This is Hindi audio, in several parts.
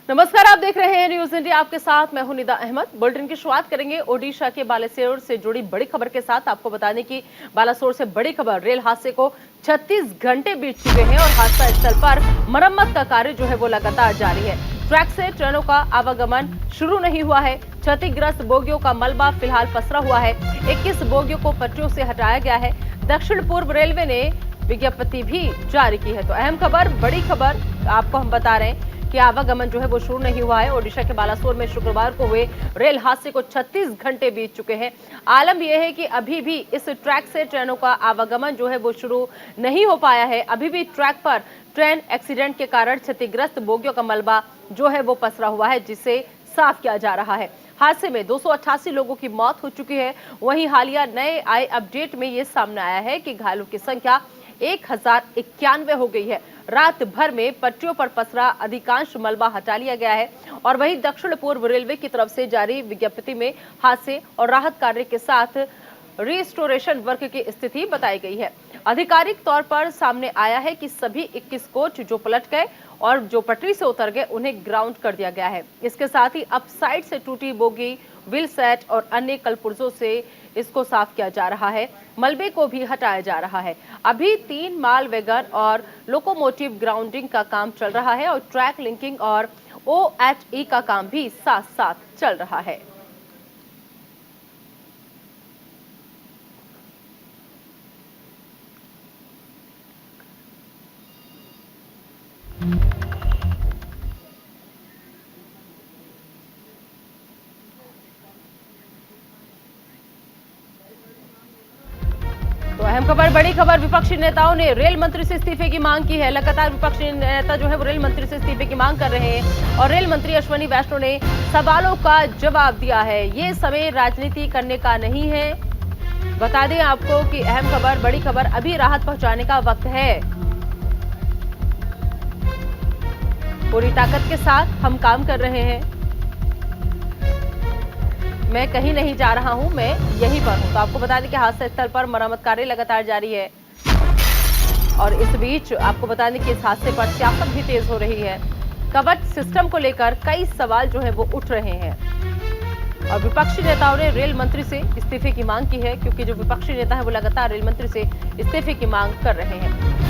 नमस्कार, आप देख रहे हैं न्यूज इंडिया। आपके साथ मैं हूं निदा अहमद। बुलेटिन की शुरुआत करेंगे ओडिशा के बालासोर से जुड़ी बड़ी खबर के साथ। आपको बता दें कि बालासोर से बड़ी खबर, रेल हादसे को 36 घंटे बीत चुके हैं और हादसा स्थल पर मरम्मत का कार्य जो है वो लगातार जारी है। ट्रैक से ट्रेनों का आवागमन शुरू नहीं हुआ है। क्षतिग्रस्त बोगियों का मलबा फिलहाल पसरा हुआ है। 21 बोगियों को पटरियों से हटाया गया है। दक्षिण पूर्व रेलवे ने विज्ञप्ति भी जारी की है। तो अहम खबर, बड़ी खबर आपको हम बता रहे हैं कि आवागमन जो है वो शुरू नहीं हुआ है। ओडिशा के बालासोर में शुक्रवार को हुए रेल हादसे को 36 घंटे बीत चुके हैं। आलम यह है कि अभी भी इस ट्रैक से ट्रेनों का आवागमन जो है वो शुरू नहीं हो पाया है। अभी भी ट्रैक पर ट्रेन एक्सीडेंट के कारण क्षतिग्रस्त बोगियों का मलबा जो है वो पसरा हुआ है, जिसे साफ किया जा रहा है। हादसे में 288 लोगों की मौत हो चुकी है। वहीं हालिया नए आए अपडेट में ये सामने आया है कि घायलों की संख्या 1091 हो गई है। रात भर में पटरियों पर पसरा अधिकांश मलबा हटा लिया गया है। और वहीं दक्षिण पूर्व रेलवे की तरफ से जारी विज्ञप्ति में हादसे और राहत कार्य के साथ रिस्टोरेशन वर्क की स्थिति बताई गई है। आधिकारिक तौर पर सामने आया है कि सभी 21 कोच जो पलट गए और जो पटरी से उतर गए उन्हें ग्राउंड कर दिया गया है। इसके साथ ही अप साइड से टूटी बोगी, व्हील सेट और अन्य कलपुर्जों से इसको साफ किया जा रहा है। मलबे को भी हटाया जा रहा है। अभी 3 माल वैगन और लोकोमोटिव ग्राउंडिंग का काम चल रहा है और ट्रैक लिंकिंग और OHE का काम भी साथ साथ चल रहा है। तो अहम खबर, बड़ी खबर, विपक्षी नेताओं ने रेल मंत्री से इस्तीफे की मांग की है। लगातार विपक्षी नेता जो है वो रेल मंत्री से इस्तीफे की मांग कर रहे हैं और रेल मंत्री अश्विनी वैष्णव ने सवालों का जवाब दिया है। ये समय राजनीति करने का नहीं है। बता दें आपको कि अहम खबर, बड़ी खबर, अभी राहत पहुंचाने का वक्त है। पूरी ताकत के साथ हम काम कर रहे हैं। मैं कहीं नहीं जा रहा हूं, मैं यहीं पर हूं। तो आपको बता दें कि हादसा स्थल पर मरम्मत कार्य लगातार जारी है और इस बीच आपको बता दें कि इस हादसे पर सियासत भी तेज हो रही है। कवच सिस्टम को लेकर कई सवाल जो है वो उठ रहे हैं और विपक्षी नेताओं ने रेल मंत्री से इस्तीफे की मांग की है, क्योंकि जो विपक्षी नेता है वो लगातार रेल मंत्री से इस्तीफे की मांग कर रहे हैं।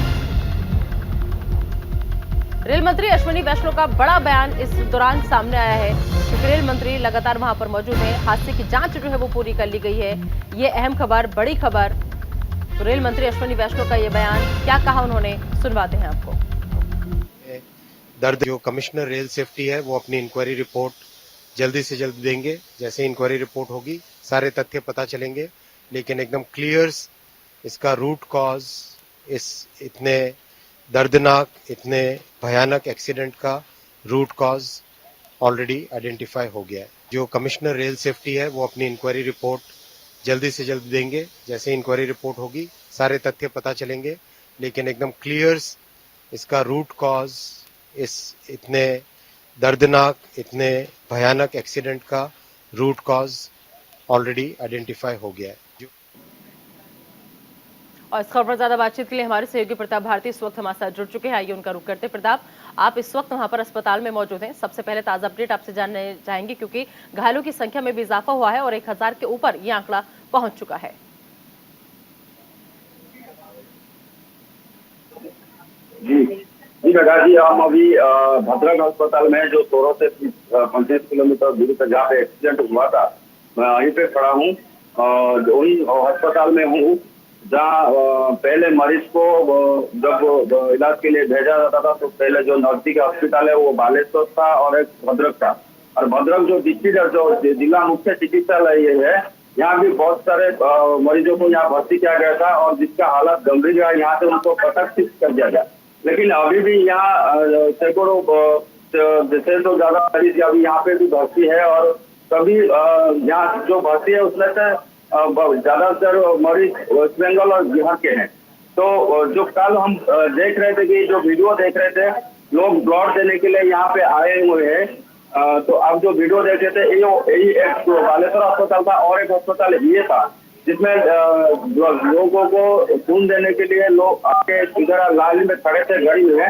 रेल मंत्री अश्विनी वैष्णव का बड़ा बयान इस दौरान सामने आया है, क्योंकि रेल मंत्री लगातार वहां पर मौजूद हैं। हादसे की जांच जो है वो पूरी कर ली गई है। ये अहम खबर, बड़ी खबर। तो रेल मंत्री अश्विनी वैष्णव का ये बयान, क्या कहा उन्होंने, सुनवाते हैं आपको। दर्द जो कमिश्नर रेल सेफ्टी है वो अपनी इंक्वायरी रिपोर्ट जल्दी से जल्द देंगे। जैसे इंक्वायरी रिपोर्ट होगी सारे तथ्य पता चलेंगे, लेकिन एकदम क्लियर इसका रूट कॉज, इस इतने दर्दनाक, इतने भयानक एक्सीडेंट का रूट कॉज ऑलरेडी आइडेंटिफाई हो गया है। जो कमिश्नर रेल सेफ्टी है वो अपनी इंक्वायरी रिपोर्ट जल्दी से जल्द देंगे। जैसे इंक्वायरी रिपोर्ट होगी सारे तथ्य पता चलेंगे, लेकिन एकदम क्लियर इसका रूट कॉज, इस इतने दर्दनाक, इतने भयानक एक्सीडेंट का रूट कॉज ऑलरेडी आइडेंटिफाई हो गया है। और इस खबर पर ज्यादा बातचीत के लिए हमारे सहयोगी प्रताप भारती इस वक्त हमारे साथ जुड़ चुके हैं। आइए उनका रुख करते हैं। प्रताप, आप इस वक्त वहां पर अस्पताल में मौजूद हैं। सबसे पहले ताजा अपडेट आपसे जानने चाहेंगे, क्योंकि घायलों की संख्या में भी इजाफा हुआ है और 1000 के ऊपर यह आंकड़ा पहुंच चुका है। जी जी प्रकाश जी, हम अभी भद्रक अस्पताल में, जो सोरो से 35 किलोमीटर दूरी पर जहाँ पे एक्सीडेंट हुआ था, मैं वहीं पे खड़ा हूँ। वही अस्पताल में हूँ जहाँ पहले मरीज को जब इलाज के लिए भेजा जाता था तो पहले जो नजदीक अस्पताल है वो बालेश्वर था और एक भद्रक था। और भद्रक जो डिस्ट्रिक्ट, जो जिला मुख्य चिकित्सालय है, यहाँ भी बहुत सारे मरीजों को यहाँ भर्ती किया गया था और जिसका हालत गंभीर है, यहाँ से उनको प्रशिक्षित कर दिया गया। लेकिन अभी भी यहाँ सैकड़ों से तो ज्यादा मरीज अभी यहाँ पे भी भर्ती है और सभी यहाँ जो भर्ती है उसमें से ज्यादातर मरीज वेस्ट बंगाल और बिहार के हैं। तो जो कल हम देख रहे थे कि जो वीडियो देख रहे थे, लोग ब्लड देने के लिए यहाँ पे आए हुए हैं। तो अब जो वीडियो देख रहे थे, यही एक बालेश्वर अस्पताल था और एक अस्पताल ये था जिसमें लोगों को खून देने के लिए लोग आके इधर लाइन में खड़े थे, गड़ी हुए।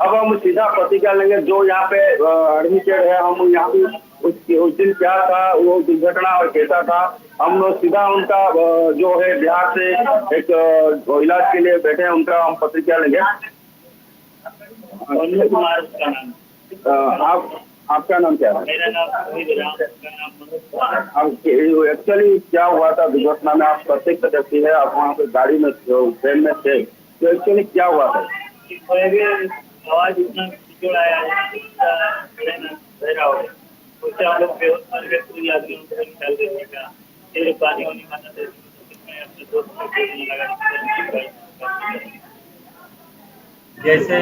अब हम सीधा प्रतिक्रिया लेंगे। जो यहाँ पे एडमिटेड है, हम यहाँ भी उस दिन क्या था वो दुर्घटना और कैसा था, हम लोग सीधा उनका जो है बिहार से एक इलाज के लिए बैठे हैं, उनका हम प्रतिक्रिया लेंगे। अनिल कुमार उसका नाम। आपका नाम क्या है? मेरा नाम मोहित राम, उसका नाम मनोज कुमार। एक्चुअली क्या हुआ था दुर्घटना में? आप प्रत्यक्षदर्शी है, आप वहाँ पे गाड़ी में ट्रेन में थे, तो एक्चुअली क्या हुआ था? आवाज इतना बिजोड़ आया है, बहरा हो गया। उससे हम लोग बेहोश कर के पूरी आदमियों को निकाल देने का फिर पानी वानी माना थे। मैं अपने दोस्त को बोलने लगा जैसे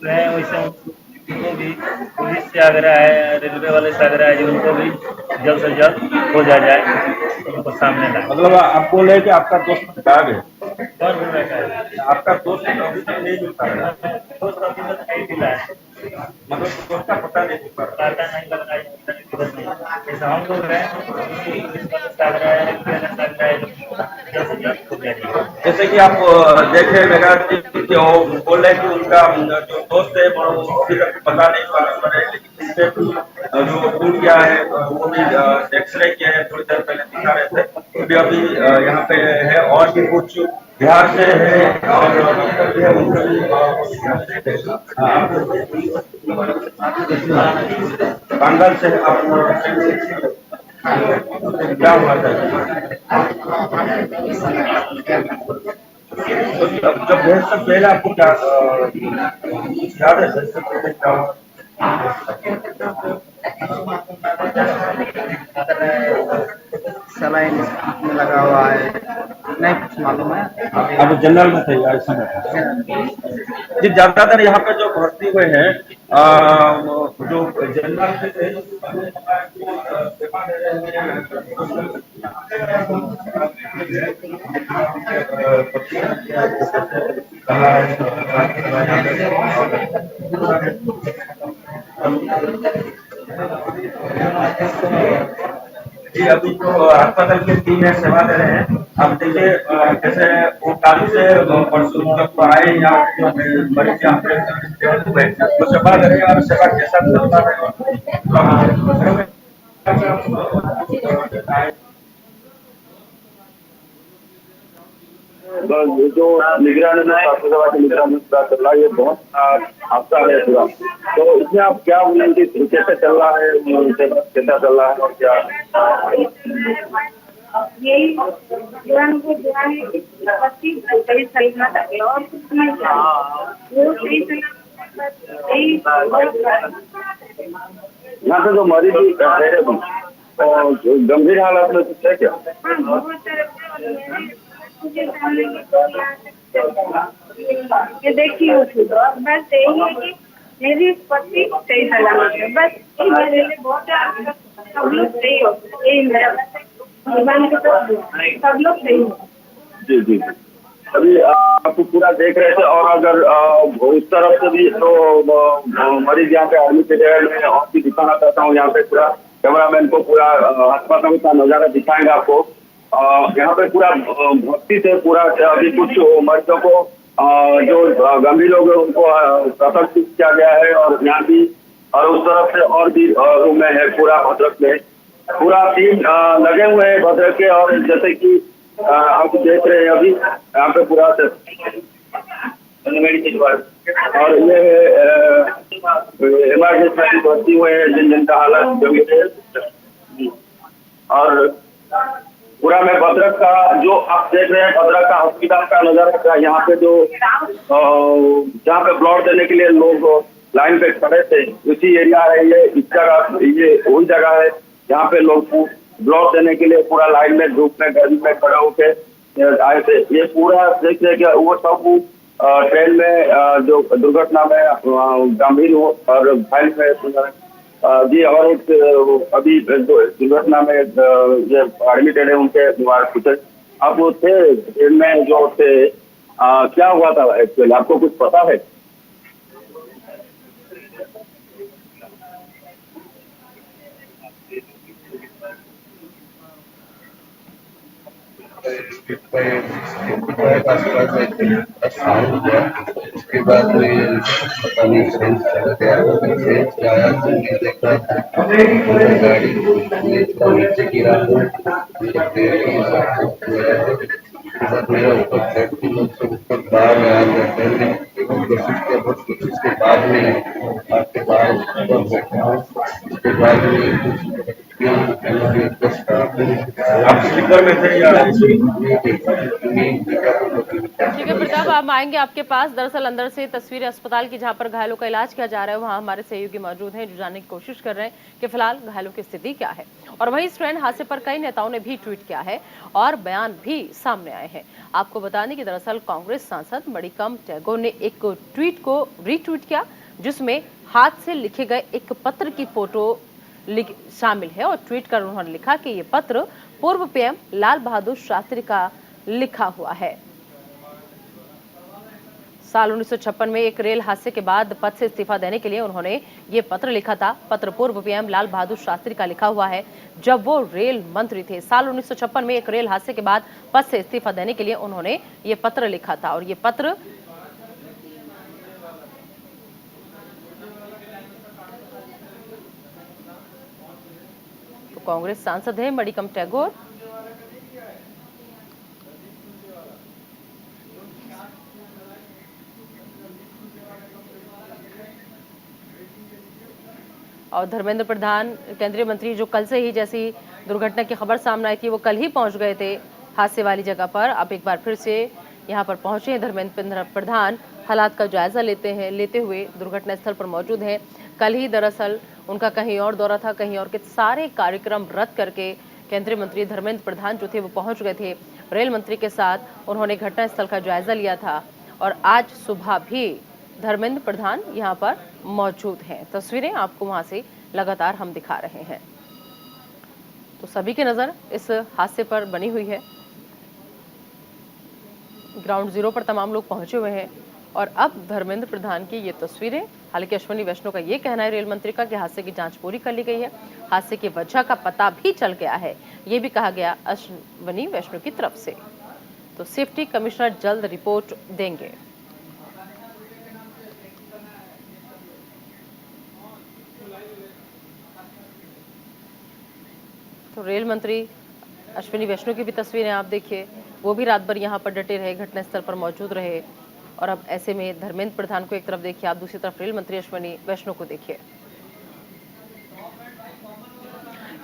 मैं वैसे उनको भी पुलिस से आग्रह है, रेलवे वाले से आग्रह है कि उनको भी जल्द से जल्द हो जाए, उनको सामने लाए। मतलब आप बोल रहे हैं कि आपका दोस्त गायब है? कौन बोल रहा है? आपका दोस्त अभी तक नहीं मिल पा रहा है? दोस्त अभी तक नहीं मिला है, मतलब दोस्त का पता नहीं चल पा रहा पता नहीं लग रहा है किधर नहीं। जैसे हम लोग हैं पुलिस वाले से आग्रह है, रेलवे वाले से आग्रह है, जल्द से जल्द हो जाए। है? जैसे कि आप देखे मेरा कि वो बोल रहे हैं कि उनका जो दोस्त है वो अभी तक पता नहीं पा रहे, लेकिन इससे जो टूट गया है वो भी एक्सरे किया है, थोड़ी देर पहले दिखा रहे थे। अभी यहाँ पे है और भी कुछ बिहार से है और है, उनको भी, बंगाल से आप क्या हुआ था? तो जब भेज से पहले आपको क्या याद है? भेज से पहले क्या हुआ? सलाइन में लगा हुआ है, नहीं कुछ मालूम है। अब जनरल में थे या ऐसा में? जी, ज्यादातर यहाँ पे जो भर्ती हुए हैं जो जनरल में थे, सेवा दे रहे हैं। जी, अभी तो अस्पताल की टीम है, सेवा दे रहे हैं। अब देखिए जैसे वो कालू से परसों जब आए यहाँ जो मरीज यहाँ पे हुए तो सेवा दे रहे हैं और सेवा के साथ चलता है। जो निगरानी में स्वास्थ्य सेवा की निगरानी में पूरा चल रहा है, ये बहुत हादसा है पूरा। तो इसमें आप क्या बोलेंगे कि कैसे चल रहा है, कैसा चल रहा है और क्या? यही जीवन को जो है सही सलामत है और कुछ नहीं वो सही यहाँ पे जो मरीज है और गंभीर हालत में कुछ है क्या? बहुत सारे मुझे जानने की तो ये देखिए बस यही है कि मेरी पति सही सलामत है, बस ये मेरे लिए बहुत सब लोग सही हो, यही मेरा जीवन के तो सब लोग सही हो। जी जी। अभी आपको पूरा देख रहे थे और अगर उस तरफ से भी तो मरीज यहाँ पे एडमिटेड है, मैं और भी दिखाना चाहता हूँ। यहाँ पे पूरा कैमरामैन को पूरा अस्पताल का नजारा दिखाएंगे आपको। यहाँ पे पूरा भक्ति से पूरा अभी कुछ मरीजों को जो गंभीर लोग हैं उनको प्रसंग किया गया है और यहाँ भी और उस तरफ से और भी रूम में है पूरा भद्रक में पूरा टीम लगे हुए हैं भद्रक के। और जैसे कि आप देख रहे हैं अभी यहाँ पे पूरा और ये इमरजेंसी भर्ती हुए हैं जिनका हालत गंभीर है। और पूरा में भद्रक का जो आप देख रहे हैं भद्रक का हॉस्पिटल का नजारा का यहाँ पे जो जहाँ पे ब्लड देने के लिए लोग लाइन पे खड़े थे उसी एरिया है ये। इस जगह ये वही जगह है जहाँ पे लोग ब्लड देने के लिए पूरा लाइन में धूप में गर्मी में खड़े होके आए थे। ये पूरा देख रहे कि वो सब ट्रेन में जो दुर्घटना में गंभीर हो और घायल में जी। और एक अभी दुर्घटना में ये एडमिटेड है उनके निवास कुछ आप वो थे ट्रेन में जो थे क्या हुआ था एक्चुअली आपको कुछ पता है? उसके बाद ये पता नहीं ट्रेन चला गया, ट्रेन से आया तो ये देखा गाड़ी नीचे गिरा, मेरे पेड़ के साथ उसके बाद मेरा ऊपर फ्लैट की लोग सब ऊपर बाहर आ गया, पहले कोशिश किया, बहुत कोशिश के बाद में आपके बाहर उसके बाद में आप स्लीपर में थे या ठीक है प्रताप, आप आएंगे आपके पास। दरअसल अंदर से तस्वीरें अस्पताल की जहां पर घायलों का इलाज किया जा रहा है, वहां हमारे सहयोगी मौजूद हैं जो जानने की कोशिश कर रहे हैं कि फिलहाल घायलों की स्थिति क्या है। और वहीं इस ट्रेन हादसे पर कई नेताओं ने भी ट्वीट किया है और बयान भी सामने आए हैं। आपको बता दें कि दरअसल कांग्रेस सांसद मणिकम टैगोर ने एक ट्वीट को रीट्वीट किया, जिसमें हाथ से लिखे गए एक पत्र की फोटो शामिल है। और ट्वीट कर उन्होंने लिखा कि ये पत्र पूर्व पीएम लाल बहादुर शास्त्री का लिखा हुआ है। साल 1956 में एक रेल हादसे के बाद पद से इस्तीफा देने के लिए उन्होंने ये पत्र लिखा था। पत्र पूर्व पीएम लाल बहादुर शास्त्री का लिखा हुआ है, जब वो रेल मंत्री थे। साल 1956 में एक रेल हादसे के बाद पद से इस्तीफा देने के लिए उन्होंने ये पत्र लिखा था। और ये पत्र तो कांग्रेस सांसद है मणिकम टैगोर। और धर्मेंद्र प्रधान केंद्रीय मंत्री जो कल से ही जैसी दुर्घटना की खबर सामने आई थी, वो कल ही पहुंच गए थे हादसे वाली जगह पर। अब एक बार फिर से यहां पर पहुंचे हैं धर्मेंद्र प्रधान, हालात का जायजा लेते हुए दुर्घटना स्थल पर मौजूद हैं। कल ही दरअसल उनका कहीं और दौरा था, कहीं और के सारे कार्यक्रम रद्द करके केंद्रीय मंत्री धर्मेंद्र प्रधान जो थे वो पहुंच गए थे रेल मंत्री के साथ। उन्होंने घटनास्थल का जायजा लिया था और आज सुबह भी धर्मेंद्र प्रधान यहां पर मौजूद हैं। तस्वीरें आपको वहां से लगातार हम दिखा रहे हैं। तो सभी की नजर इस हादसे पर बनी हुई है। ग्राउंड जीरो पर तमाम लोग पहुंचे हुए हैं और अब धर्मेंद्र प्रधान की ये तस्वीरें। हालांकि अश्विनी वैष्णव का ये कहना है रेल मंत्री का कि हादसे की जांच पूरी कर ली गई है, हादसे की वजह का पता भी चल गया है, ये भी कहा गया अश्विनी वैष्णव की तरफ से। तो सेफ्टी कमिश्नर जल्द रिपोर्ट देंगे। तो रेल मंत्री अश्विनी वैष्णव की भी तस्वीरें आप देखिए, वो भी रात भर यहाँ पर डटे रहे, घटनास्थल पर मौजूद रहे। और अब ऐसे में धर्मेंद्र प्रधान को एक तरफ देखिए, आप दूसरी तरफ रेल मंत्री अश्विनी वैष्णव को देखिए।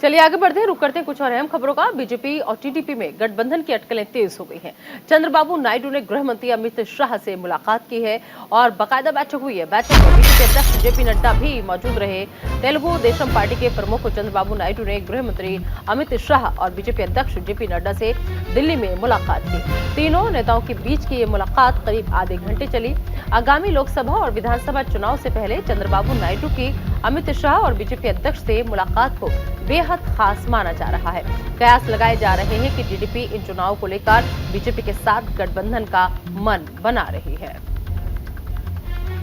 चलिए आगे बढ़ते हैं, रुक करते हैं कुछ और अहम खबरों का। बीजेपी और टीडीपी में गठबंधन की अटकलें तेज हो गई हैं। चंद्रबाबू नायडू ने गृह मंत्री अमित शाह से मुलाकात की है और बाकायदा बैठक हुई है। बैठक में बीजेपी अध्यक्ष जेपी नड्डा भी मौजूद रहे। तेलुगु देशम पार्टी के प्रमुख चंद्रबाबू नायडू ने गृह मंत्री अमित शाह और बीजेपी अध्यक्ष जेपी नड्डा से दिल्ली में मुलाकात की। तीनों नेताओं के बीच की ये मुलाकात करीब आधे घंटे चली। आगामी लोकसभा और विधानसभा चुनाव से पहले चंद्रबाबू नायडू की अमित शाह और बीजेपी अध्यक्ष से मुलाकात को बेहद खास माना जा रहा है। कयास लगाए जा रहे हैं कि टीडीपी इन चुनाव को लेकर बीजेपी के साथ गठबंधन का मन बना रही है।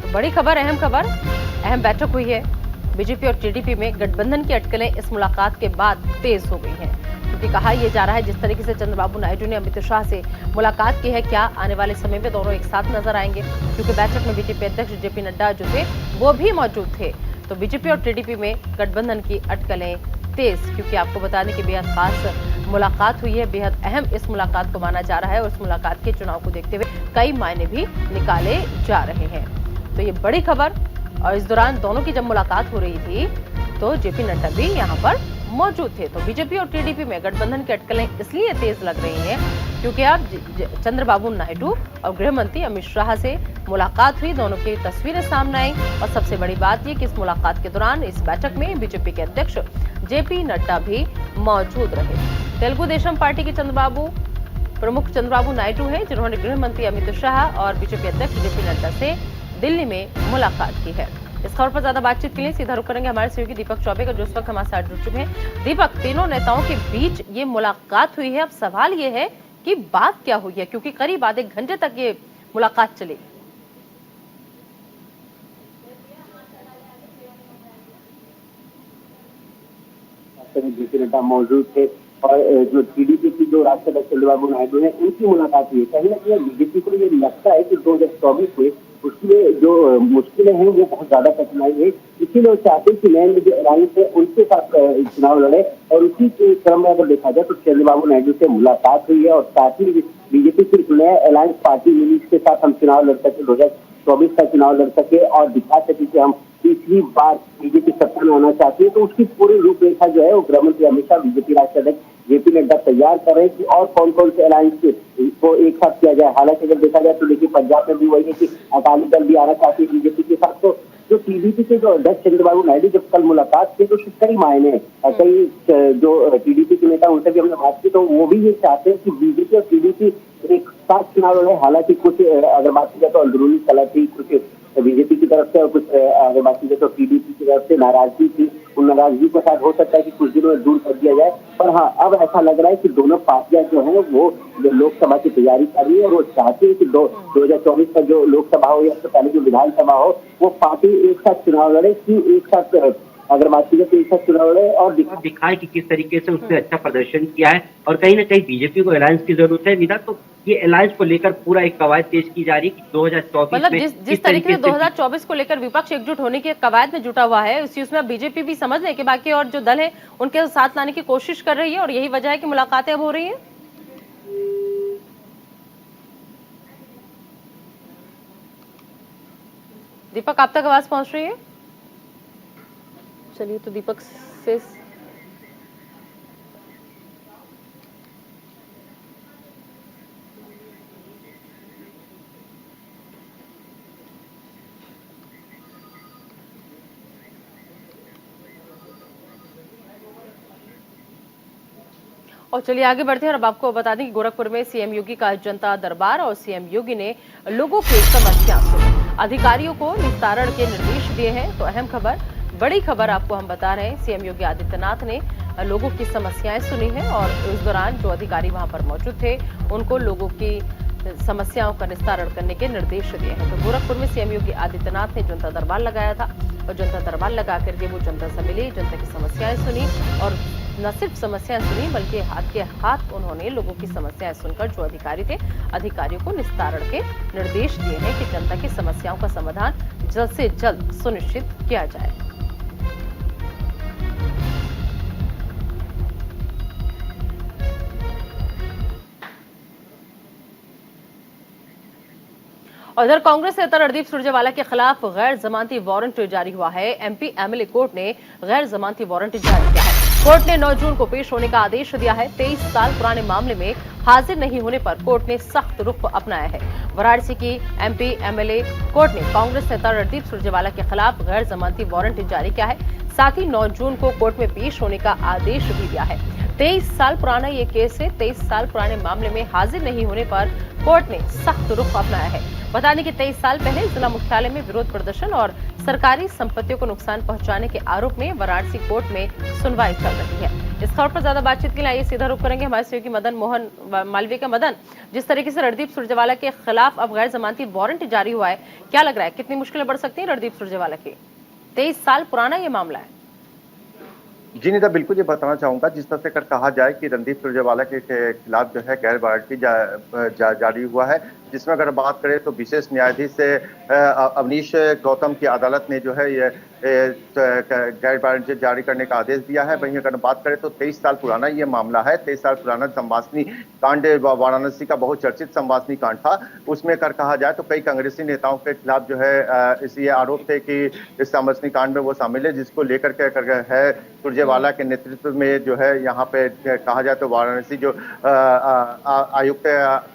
तो बड़ी खबर, अहम खबर, अहम बैठक हुई है। बीजेपी और टीडीपी में गठबंधन की अटकलें इस मुलाकात के बाद तेज हो गई हैं, क्योंकि कहा यह जा रहा है जिस तरीके से चंद्रबाबू नायडू ने अमित शाह से मुलाकात की है, क्या आने वाले समय में दोनों एक साथ नजर आएंगे? क्योंकि बैठक में बीजेपी अध्यक्ष जेपी नड्डा जो थे वो भी मौजूद थे। तो बीजेपी और टीडीपी में गठबंधन की अटकलें तेज, क्योंकि आपको बता दें कि बेहद खास मुलाकात हुई है, बेहद अहम इस मुलाकात को माना जा रहा है और इस मुलाकात के चुनाव को देखते हुए कई मायने भी निकाले जा रहे हैं। तो ये बड़ी खबर। और इस दौरान दोनों की जब मुलाकात हो रही थी तो जेपी नड्डा भी यहाँ पर मौजूद थे। तो बीजेपी और टीडीपी में गठबंधन की अटकलें इसलिए तेज लग रही हैं क्योंकि अब चंद्रबाबू नायडू और गृह मंत्री अमित शाह से मुलाकात हुई, दोनों की तस्वीरें सामने आई। और सबसे बड़ी बात यह कि इस मुलाकात के दौरान इस बैठक में बीजेपी के अध्यक्ष जेपी नड्डा भी मौजूद रहे। तेलुगु देशम पार्टी के प्रमुख चंद्रबाबू नायडू हैं, जिन्होंने गृह मंत्री अमित शाह और बीजेपी अध्यक्ष जेपी नड्डा से दिल्ली में मुलाकात की है। इस खबर पर ज्यादा बातचीत के लिए सीधा रुख करेंगे हमारे सहयोगी दीपक चौबे का, जो इस वक्त हमारे साथ जुड़ चुके हैं। दीपक, तीनों नेताओं के बीच ये मुलाकात हुई है, अब सवाल ये है कि बात क्या हुई है, क्योंकि करीब आधे घंटे तक ये मुलाकात चली। जेपी नड्डा मौजूद थे और जो टीडीपी की जो राष्ट्रीय अध्यक्ष चंद्रबाबू नायडू है उनकी मुलाकात हुई। कहीं ना कहीं बीजेपी को ये लगता है कि 2024 में उसमें जो मुश्किलें हैं वो बहुत ज्यादा कठिनाई है, इसीलिए वो चाहते हैं कि नए जो अलायंस है उनके साथ चुनाव लड़े। और उसी के क्रम में अगर देखा जाए तो चंद्रबाबू नायडू से मुलाकात हुई है और साथ ही बीजेपी की नए अलायंस पार्टी मिली, इसके साथ हम चुनाव लड़ सके, 2024 का चुनाव लड़ सके और दिखा सके कि हम तीसरी बार बीजेपी सत्ता में आना चाहती है। तो उसकी पूरी रूपरेखा जो है वो गृह मंत्री अमित शाह, बीजेपी राष्ट्रीय अध्यक्ष जेपी नड्डा तैयार कर रहे हैं कि और कौन कौन से अलायंस को एक साथ किया जाए। हालांकि अगर देखा जाए तो देखिए पंजाब में भी वही है कि अकाली दल भी आना चाहती है बीजेपी के साथ। तो जो टीडीपी के जो अध्यक्ष चंद्रबाबू नायडू जब कल मुलाकात की तो कई मायने कई जो टीडीपी के नेता उनसे भी हमने बात की तो वो भी ये चाहते हैं कि बीजेपी और टीडीपी एक साथ चुनाव लड़े। हालांकि कुछ अगर बात की जाए तो अंदरूनी कलह थी, कुछ बीजेपी की तरफ से और कुछ अगर बात की जाए तो टीडीपी की तरफ से नाराजगी थी। उन नाराजगी के साथ हो सकता है कि कुछ दिनों में दूर कर दिया जाए। पर हाँ, अब ऐसा लग रहा है कि दोनों पार्टियां जो है वो लोकसभा की तैयारी कर रही है और वो चाहती है कि 2024 का जो लोकसभा हो या उससे पहले जो विधानसभा हो वो पार्टी एक साथ चुनाव लड़े, कि एक साथ अगर बात की जाए तो एक साथ चुनाव लड़े और दिखाए कि किस तरीके से उसने अच्छा प्रदर्शन किया है। और कहीं ना कहीं बीजेपी को अलायंस की जरूरत है निदा, तो ये अलायंस को लेकर पूरा एक कवायद पेश की जा रही है कि 2024 मतलब में जिस तरीके से 2024 को लेकर विपक्ष एकजुट होने की कवायद में जुटा हुआ है, उस चीज में बीजेपी भी समझ रहे कि बाकी और जो दल है उनके साथ लाने की कोशिश कर रही है और यही वजह है कि मुलाकातें अब हो रही है। दीपक, आप तक आवाज पहुंच रही है? चलिए, तो दीपक से और चलिए आगे बढ़ते हैं और अब आपको बता दें कि गोरखपुर में सीएम योगी का जनता दरबार और सीएम योगी ने लोगों की समस्या सुनी, अधिकारियों को निस्तारण के निर्देश दिए हैं। तो अहम खबर, बड़ी खबर आपको हम बता रहे हैं, सीएम योगी आदित्यनाथ ने लोगों की समस्याएं सुनी हैं और उस दौरान जो अधिकारी वहां पर मौजूद थे उनको लोगों की समस्याओं का निस्तारण करने के निर्देश दिए हैं। तो गोरखपुर में सीएम योगी आदित्यनाथ ने जनता दरबार लगाया था और जनता दरबार लगा करके वो जनता से मिली, जनता की समस्याएं सुनी और न सिर्फ समस्याएं सुनी बल्कि हाथ के हाथ उन्होंने लोगों की समस्याएं सुनकर जो अधिकारी थे अधिकारियों को निस्तारण के निर्देश दिए हैं कि जनता की समस्याओं का समाधान जल्द से जल्द सुनिश्चित किया जाए। उधर कांग्रेस नेता रणदीप सुरजेवाला के खिलाफ गैर जमानती वारंट जारी हुआ है। एमपी एमएलए कोर्ट ने गैर जमानती वारंट जारी किया है। कोर्ट ने 9 जून को पेश होने का आदेश दिया है। 23 साल पुराने मामले में हाजिर नहीं होने पर कोर्ट ने सख्त रुख अपनाया है। वाराणसी की एमपी एमएलए कोर्ट ने कांग्रेस नेता रणदीप सुरजेवाला के खिलाफ गैर जमानती वारंट जारी किया है, साथ ही 9 जून को कोर्ट में पेश होने का आदेश भी दिया है। 23 साल पुराना ये केस है। 23 साल पुराने मामले में हाजिर नहीं होने पर कोर्ट ने सख्त रुख अपनाया है। बता दें कि 23 साल पहले जिला मुख्यालय में विरोध प्रदर्शन और सरकारी संपत्तियों को नुकसान पहुंचाने के आरोप में वाराणसी कोर्ट में सुनवाई चल रही है। इस खबर पर ज्यादा बातचीत के लिए आइए सीधा रुख करेंगे हमारे सहयोगी मदन मोहन मालवीय का। मदन, जिस तरीके से रणदीप सुरजेवाला के खिलाफ अब गैर जमानती वारंट जारी हुआ है, क्या लग रहा है कितनी मुश्किलें बढ़ सकती है रणदीप सुरजेवाला की? 23 साल पुराना ये मामला है। जी निदा, बिल्कुल ये बताना चाहूंगा, जिस तरह से कहा जाए कि रणदीप सुरजेवाला के खिलाफ जो है गैर वारंटी जारी हुआ है, जिसमें अगर बात करें तो विशेष न्यायाधीश अवनीश गौतम की अदालत ने जो है ये गैर वारंटी जारी करने का आदेश दिया है। वहीं अगर बात करें तो 23 साल पुराना ये मामला है। 23 साल पुराना संवासनी कांड, वाराणसी का बहुत चर्चित संवासनी कांड था। उसमें कहा जाए तो कई कांग्रेसी नेताओं के खिलाफ जो है ये आरोप थे कि इस संवासनी कांड में वो शामिल है, जिसको लेकर के है सुरजेवाला के नेतृत्व में जो है यहाँ पे कहा जाए तो वाराणसी जो आयुक्त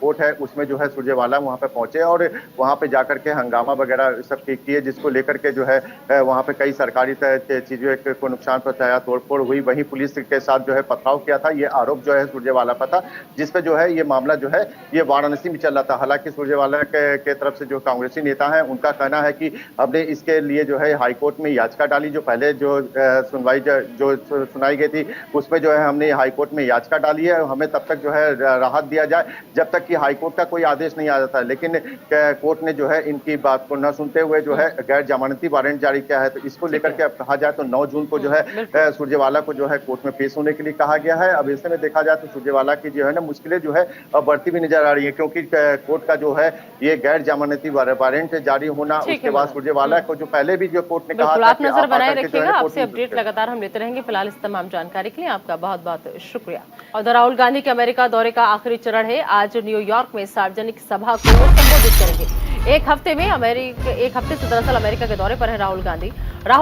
कोर्ट है उसमें जो है सुरजेवाला वहाँ पे पहुंचे और वहाँ पे जाकर के हंगामा वगैरह सब किए, जिसको लेकर के जो है वहाँ पे कई सरकारी चीजों को नुकसान पहुंचाया, तोड़फोड़ हुई। वहीं पुलिस के साथ जो है पथराव किया था। ये आरोप जो है सुरजेवाला पर था, जिसपे जो है ये मामला जो है ये वाराणसी में चल रहा था। हालांकि सुरजेवाला के तरफ से जो कांग्रेसी नेता है उनका कहना है कि हमने इसके लिए जो है हाईकोर्ट में याचिका डाली। जो पहले जो सुनाई गई थी उसमें जो है हमने हाईकोर्ट में याचिका डाली है, हमें तब तक जो है राहत दिया जाए जब तक कि हाईकोर्ट का कोई आदेश नहीं आ जाता है, लेकिन कोर्ट ने जो है इनकी बात को न सुनते हुए जो है गैर जमानती वारंट जारी किया है। तो इसको लेकर के अब कहा जाए तो 9 जून को जो है सुरजेवाला को जो है कोर्ट में पेश होने के लिए कहा गया है। अब ऐसे में देखा जाए तो सुरजेवाला की जो है ना मुश्किलें जो है बढ़ती भी नजर आ रही है, क्योंकि कोर्ट का जो है ये गैर जमानती वारंट जारी होना, उसके बाद सुरजेवाला को जो पहले भी जो कोर्ट ने कहा था आप नजर बनाए रखिएगा, आपसे अपडेट लगातार हम लेते रहेंगे। फिलहाल इस तमाम जानकारी के लिए आपका बहुत बहुत शुक्रिया। और राहुल गांधी के अमेरिका दौरे का आखिरी चरण है। आज न्यूयॉर्क में सार्वजनिक सभा को संबोधित करेंगे। एक हफ्ते से दरअसल अमेरिका के दौरे पर है राहुल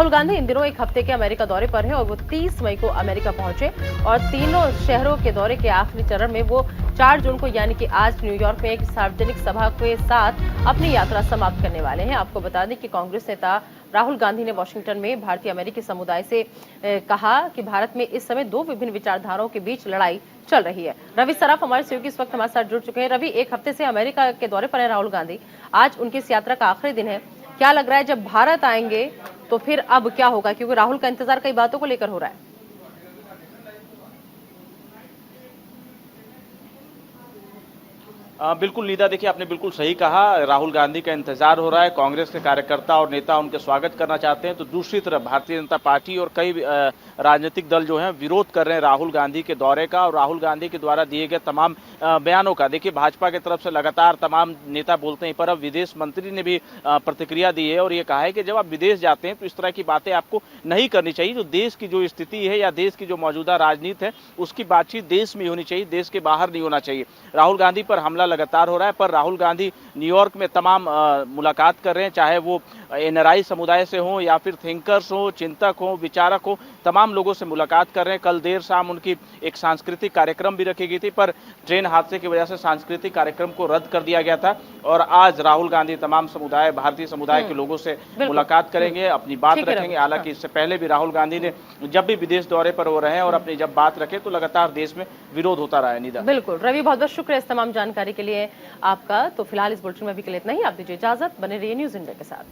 गांधी इन दिनों एक हफ्ते के अमेरिका दौरे पर है और वो 30 मई को अमेरिका पहुंचे और तीनों शहरों के दौरे के आखिरी चरण में वो 4 जून को यानी कि आज न्यूयॉर्क में एक सार्वजनिक सभा के साथ अपनी यात्रा समाप्त करने वाले हैं। आपको बता दें कि कांग्रेस नेता राहुल गांधी ने वॉशिंगटन में भारतीय अमेरिकी समुदाय से कहा कि भारत में इस समय 2 विभिन्न विचारधाराओं के बीच लड़ाई चल रही है। रवि सराफ हमारे सहयोगी इस वक्त हमारे साथ जुड़ चुके हैं। रवि, एक हफ्ते से अमेरिका के दौरे पर है राहुल गांधी, आज उनकी इस यात्रा का आखिरी दिन है। क्या लग रहा है जब भारत आएंगे तो फिर अब क्या होगा, क्योंकि राहुल का इंतजार कई बातों को लेकर हो रहा है? बिल्कुल निदा, देखिए आपने बिल्कुल सही कहा, राहुल गांधी का इंतजार हो रहा है। कांग्रेस के कार्यकर्ता और नेता उनके स्वागत करना चाहते हैं, तो दूसरी तरफ भारतीय जनता पार्टी और कई राजनीतिक दल जो हैं विरोध कर रहे हैं राहुल गांधी के दौरे का और राहुल गांधी के द्वारा दिए गए तमाम बयानों का। देखिए भाजपा की तरफ से लगातार तमाम नेता बोलते हैं, पर अब विदेश मंत्री ने भी प्रतिक्रिया दी है और ये कहा है कि जब आप विदेश जाते हैं तो इस तरह की बातें आपको नहीं करनी चाहिए। जो देश की जो स्थिति है या देश की जो मौजूदा राजनीति है उसकी बातचीत देश में होनी चाहिए, देश के बाहर नहीं होना चाहिए। राहुल गांधी पर हमला लगातार हो रहा है, पर राहुल गांधी न्यूयॉर्क में तमाम मुलाकात कर रहे हैं, चाहे वो एनआरआई समुदाय से हो या फिर थिंकर्स हो, चिंतक हो, विचारक हो, तमाम लोगों से मुलाकात कर रहे हैं। कल देर शाम उनकी एक सांस्कृतिक कार्यक्रम भी रखी गई थी, पर ट्रेन हादसे की वजह से सांस्कृतिक कार्यक्रम को रद्द कर दिया गया था और आज राहुल गांधी तमाम समुदाय, भारतीय समुदाय के लोगों से मुलाकात करेंगे, अपनी बात रखेंगे। हालांकि इससे पहले भी राहुल गांधी ने जब भी विदेश दौरे पर हो रहे हैं और अपनी जब बात रखे तो लगातार देश में विरोध होता रहा है। निदा, बिल्कुल रवि, बहुत बहुत शुक्रिया इस तमाम जानकारी के लिए आपका। तो फिलहाल इस बुलेटिन में अभी के लिए इतना ही। आप दीजिए इजाजत, बने रहिए न्यूज़ इंडिया के साथ।